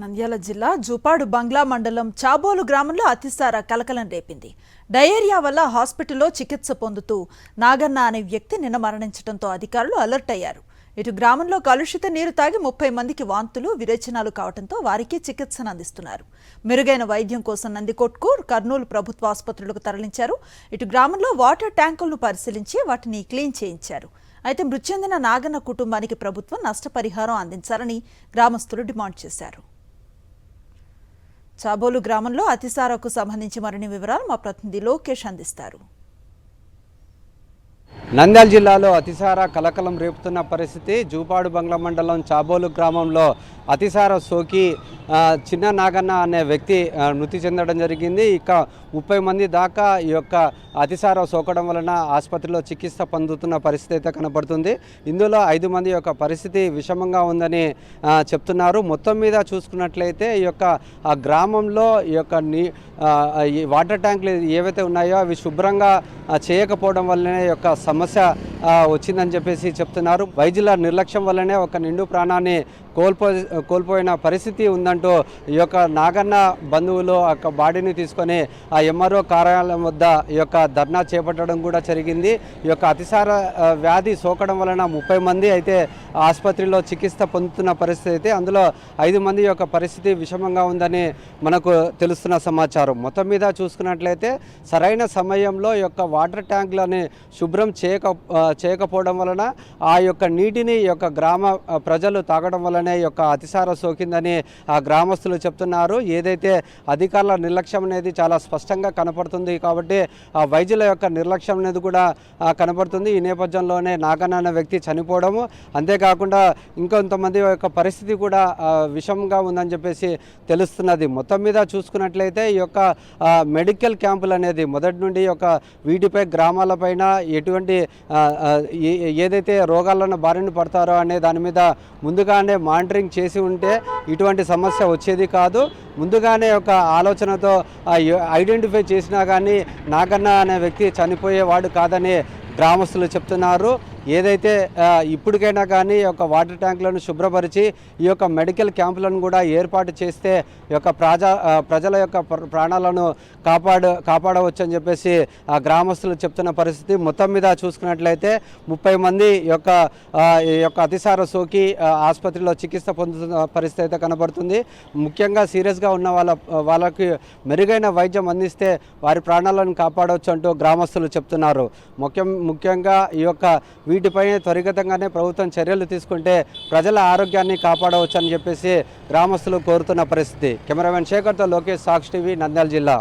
నంద్యాల జిల్లా జూపాడు బంగ్లా మండలం చాబోలు గ్రామంలో అతిసార కలకలం రేపింది. డయేరియా వల్ల హాస్పిటల్లో చికిత్స పొందుతూ నాగన్న అనే వ్యక్తి నిన్న మరణించడంతో అధికారులు అలర్ట్ అయ్యారు. ఇటు గ్రామంలో కలుషిత నీరు తాగి 30 మందికి వాంతులు విరేచనాలు కావడంతో వారికి చికిత్సను అందిస్తున్నారు. మెరుగైన వైద్యం కోసం నందికొట్కు, కర్నూలు ప్రభుత్వ ఆసుపత్రులకు తరలించారు. ఇటు గ్రామంలో వాటర్ ట్యాంకులను పరిశీలించి వాటిని క్లీన్ చేయించారు. అయితే మృతి చెందిన నాగన్న కుటుంబానికి ప్రభుత్వం నష్టపరిహారం అందించాలని గ్రామస్తులు డిమాండ్ చేశారు. చాబోలు గ్రామంలో అతిసారకు సంబంధించి మరిన్ని వివరాలు మా ప్రతినిధి లోకేష్ అందిస్తారు. నంద్యాల జిల్లాలో అతిసార కలకలం రేపుతున్న పరిస్థితి. జూపాడు బంగ్లా మండలం చాబోలు గ్రామంలో అతిసార సోకి చిన్న నాగన్న అనే వ్యక్తి మృతి చెందడం జరిగింది. ఇక 30 మంది దాకా ఈ యొక్క అతిసార సోకడం వలన ఆసుపత్రిలో చికిత్స పొందుతున్న పరిస్థితి అయితే కనబడుతుంది. ఇందులో 5 మంది యొక్క పరిస్థితి విషమంగా ఉందని చెప్తున్నారు. మొత్తం మీద చూసుకున్నట్లయితే ఈ యొక్క గ్రామంలో ఈ యొక్క వాటర్ ట్యాంకులు ఏవైతే ఉన్నాయో అవి శుభ్రంగా చేయకపోవడం వల్లనే ఈ యొక్క సమస్య వచ్చిందని చెప్పేసి చెప్తున్నారు. వైద్యుల నిర్లక్ష్యం వల్లనే ఒక నిండు ప్రాణాన్ని కోల్పోయిన పరిస్థితి ఉందంటూ ఈ యొక్క నాగన్న బంధువులు ఆ బాడీని తీసుకొని ఆ ఎంఆర్ఓ కార్యాలయం వద్ద ఈ యొక్క ధర్నా చేపట్టడం కూడా జరిగింది. ఈ యొక్క అతిసార వ్యాధి సోకడం వలన 30 మంది అయితే ఆసుపత్రిలో చికిత్స పొందుతున్న పరిస్థితి అయితే అందులో 5 మంది యొక్క పరిస్థితి విషమంగా ఉందని మనకు తెలుస్తున్న సమాచారం. మొత్తం మీద చూసుకున్నట్లయితే సరైన సమయంలో ఈ యొక్క వాటర్ ట్యాంకులని శుభ్రం చేయకపోవడం వలన ఆ యొక్క నీటిని ఈ యొక్క గ్రామ ప్రజలు తాగడం వలన ఈ యొక్క అతిసార సోకిందని ఆ గ్రామస్తులు చెప్తున్నారు. ఏదైతే అధికారుల నిర్లక్ష్యం అనేది చాలా స్పష్టంగా కనపడుతుంది కాబట్టి ఆ వైద్యుల యొక్క నిర్లక్ష్యం అనేది కూడా కనపడుతుంది. ఈ నేపథ్యంలోనే నాగన్న అనే వ్యక్తి చనిపోవడము, అంతేకాకుండా ఇంకొంతమంది యొక్క పరిస్థితి కూడా విషమంగా ఉందని చెప్పేసి తెలుస్తున్నది. మొత్తం మీద చూసుకున్నట్లయితే ఈ యొక్క మెడికల్ క్యాంపులు అనేది మొదటి నుండి యొక్క వీటిపై గ్రామాలపైన ఎటువంటి ఏదైతే రోగాలను బారిన పడతారో అనే దాని మీద ముందుగానే మానిటరింగ్ చేసి ఉంటే ఇటువంటి సమస్య వచ్చేది కాదు. ముందుగానే ఒక ఆలోచనతో ఐడెంటిఫై చేసినా కానీ నాగన్న అనే వ్యక్తి చనిపోయేవాడు కాదని గ్రామస్తులు చెప్తున్నారు. ఏదైతే ఇప్పటికైనా కానీ ఈ యొక్క వాటర్ ట్యాంకులను శుభ్రపరిచి ఈ యొక్క మెడికల్ క్యాంపులను కూడా ఏర్పాటు చేస్తే ఈ యొక్క ప్రజల యొక్క ప్రాణాలను కాపాడవచ్చు అని చెప్పేసి ఆ గ్రామస్తులు చెప్తున్న పరిస్థితి. మొత్తం మీద చూసుకున్నట్లయితే 30 మంది ఈ యొక్క అతిసార సోకి ఆసుపత్రిలో చికిత్స పొందుతున్న పరిస్థితి అయితే కనబడుతుంది. ముఖ్యంగా సీరియస్గా ఉన్న వాళ్ళకి మెరుగైన వైద్యం అందిస్తే వారి ప్రాణాలను కాపాడవచ్చు అంటూ గ్రామస్తులు చెప్తున్నారు. ముఖ్యంగా ఈ యొక్క వీటిపై త్వరితగతిగానే ప్రభుత్వం చర్యలు తీసుకుంటే ప్రజల ఆరోగ్యాన్ని కాపాడవచ్చు అని చెప్పేసి గ్రామస్తులు కోరుతున్న పరిస్థితి. కెమెరామెన్ శేఖర్తో లోకేష్, సాక్షి టీవీ, నంద్యాల జిల్లా.